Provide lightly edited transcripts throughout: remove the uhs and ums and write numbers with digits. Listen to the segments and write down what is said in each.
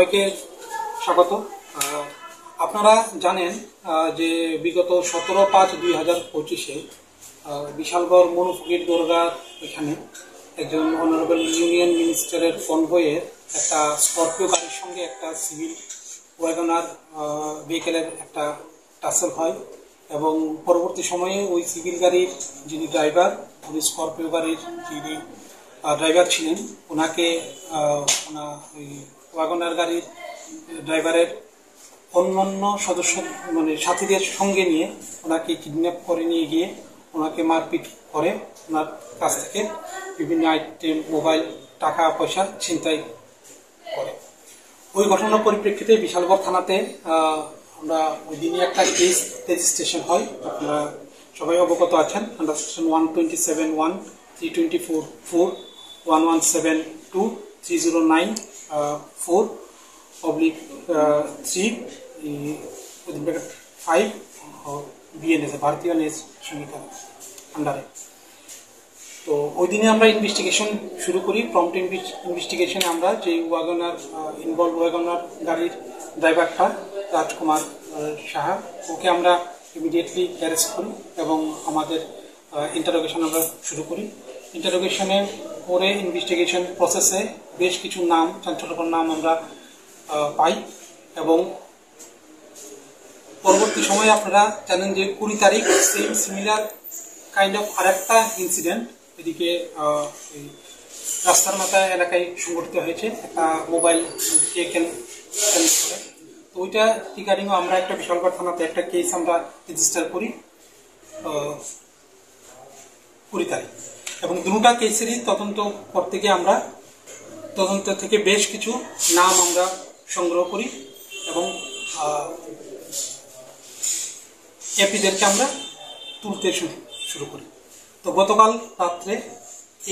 সবাইকে স্বাগত। আপনারা জানেন যে বিগত 17/5/2025 বিশালগড় মনুফকির দরগার এখানে একজন অনারেবল ইউনিয়ন মিনিস্টারের কনভয়ের একটা স্করপিও গাড়ির সঙ্গে একটা সিভিল ওয়াগনার ভেহিকেলের একটা টাসেল হয় এবং পরবর্তী সময়ে ওই সিভিল গাড়ির যিনি ড্রাইভার, উনি স্করপিও গাড়ির যিনি ড্রাইভার ছিলেন, ওনাকে ওই ওয়াগনার গাড়ির ড্রাইভারের অন্যান্য সদস্য মানে সাথীদের সঙ্গে নিয়ে ওনাকে কিডন্যাপ করে নিয়ে গিয়ে ওনাকে মারপিট করে, ওনার কাছ থেকে বিভিন্ন আইটেম, মোবাইল, টাকা পয়সা ছিনতাই করে। ওই ঘটনার পরিপ্রেক্ষিতে বিশালগড় থানাতে আমরা ওই দিনই একটা কেস রেজিস্ট্রেশন হয়। আপনারা সবাই অবগত আছেন। আন্ডার সেকশন 127(1), 324(4), 1172, 309(4)/3 BNS ভারতীয় নেস সংহিতা আন্ডারে। তো ওই দিনে আমরা ইনভেস্টিগেশন শুরু করি। প্রম্পট ইনভেস্টিগেশনে আমরা যে ওয়াগনার ইনভলভ ওয়াগনার গাড়ির ড্রাইভারটা রাজকুমার সাহা, ওকে আমরা ইমিডিয়েটলি অ্যারেস্ট করি এবং আমাদের ইন্টারোগেশন আমরা শুরু করি। ইন্টারোগেশনের পরে ইনভেস্টিগেশন প্রসেসে বেশ কিছু নাম, চাঞ্চল্যকর নাম আমরা পাই এবং পরবর্তী সময়ে আপনারা জানেন যে 20 তারিখ সেম সিমিলার কাইন্ড অফ আরেকটা ইনসিডেন্ট এদিকে রাস্তার মাথা এলাকায় সংঘটিত হয়েছে, একটা মোবাইল করে। তো ওইটা রিগার্ডিংও আমরা একটা বিশালগড় থানাতে একটা কেস আমরা রেজিস্টার করি 20 তারিখ এবং দুটা কেসেরই তদন্ত করতে গিয়ে আমরা তদন্ত থেকে বেশ কিছু নাম আমরা সংগ্রহ করি এবং এপিদেরকে আমরা তুলতে শুরু করি। তো গতকাল রাত্রে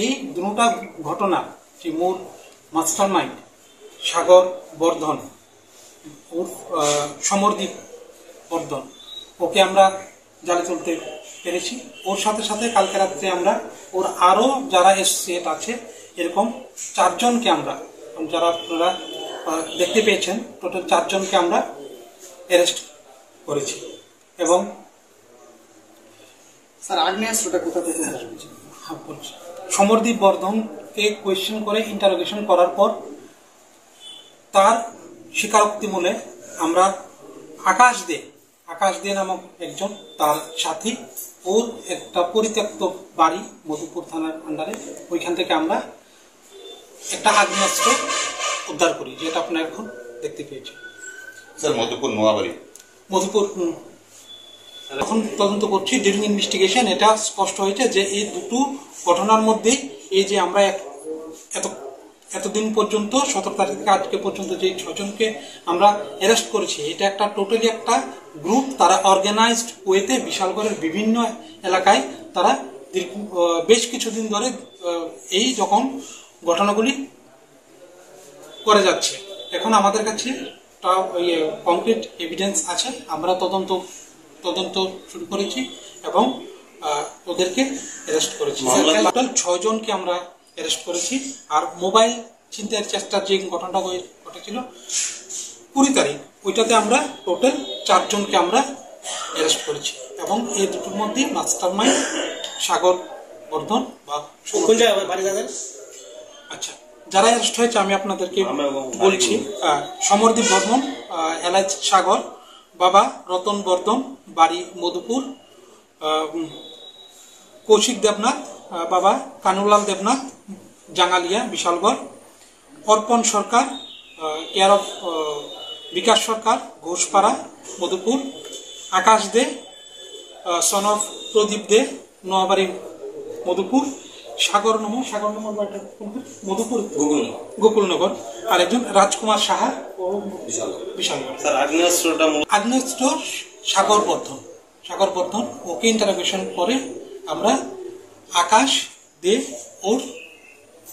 এই দুটা ঘটনা, যে মূল মাস্টার মাইন্ড সাগর বর্ধন সমরদীপ বর্ধন, ওকে আমরা জালে তুলতে পেরেছি। ওর সাথে সাথে কালকে রাত্রে আমরা ওর আরও যারা অ্যাসোসিয়েট আছে এরকম 4 জনকে আমরা, যারা আপনারা দেখতে পেয়েছেন, টোটাল 4 জনকে আমরা অ্যারেস্ট করেছি। এবং স্যার আগ্নেয়াস্ত্রটা কোথা থেকে বলছি, সমরদীপ বর্ধনকে কোয়েশ্চেন করে ইন্টারোগেশন করার পর তার স্বীকারোক্তি মূলে আমরা আকাশ দে নামক একজন তার সাথী, ওর একটা পরিত্যক্ত বাড়ি মধুপুর থানার আন্ডারে, ওইখান থেকে আমরা একটা আগ্নেয়াস্ত্র উদ্ধার করি, যেটা আপনারা এখন দেখতে পেয়েছেন। স্যার মধুপুর নোয়াবাড়ি, মধুপুর এখন তদন্ত করছি। ডিউরিং ইনভেস্টিগেশন এটা স্পষ্ট হয়েছে যে এই দুটো ঘটনার মধ্যেই এই যে আমরা এতদিন পর্যন্ত 17 তারিখ থেকে আজকে পর্যন্ত যে 6 জনকে আমরা অ্যারেস্ট করেছি, এটা একটা টোটালি একটা গ্রুপ, তারা অর্গানাইজড ওয়েতে বিশালগড়ের বিভিন্ন এলাকায় তারা বেশ কিছুদিন ধরে এই রকম ঘটনাগুলি করে যাচ্ছে। এখন আমাদের কাছে কংক্রিট এভিডেন্স আছে, আমরা তদন্ত শুরু করেছি এবং ওদেরকে অ্যারেস্ট করেছি। টোটাল 6 জনকে আমরা অ্যারেস্ট করেছি। আর মোবাইল ছিনতাইয়ের চেষ্টার যে ঘটনাটা ঘটেছিল 20 তারিখ, ওইটাতে আমরা টোটাল 4 জনকে আমরা অ্যারেস্ট করেছি এবং এই দুটোর মধ্যে মাস্টার মাইন্ড সাগর বর্ধন বা আচ্ছা, যারা অ্যারেস্ট হয়েছে আমি আপনাদেরকে বলছি। সমরদীপ বর্ধন, এলাইচ সাগর, বাবা রতন বর্ধন, বাড়ি মধুপুর, কৌশিক দেবনাথ, বাবা কানুলাল Debnath, Jangalia Bishalgarh, Arpan Sarkar, care of Bikash Sarkar, Ghoshpara Madhupur, Akash De, son of Pradip De, Noabari Madhupur, Sagar number Madhupur Gokulnagar, আর একজন রাজকুমার সাহা ও বিশালগড়। আগ্নেয়াস্ত্র সাগর বর্ধন, ওকে ইন্টারোগেশন করে আমরা আকাশ দে ওর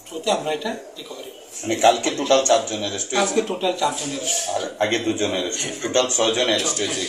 থ্রুতে আমরা এটা রিকভারি। মানে কালকে টোটাল 4 জন অ্যারেস্ট হয়েছে, আজকে টোটাল 4 জন অ্যারেস্ট, আর আগে 2 জন অ্যারেস্ট, টোটাল 6 জন অ্যারেস্ট হয়েছে।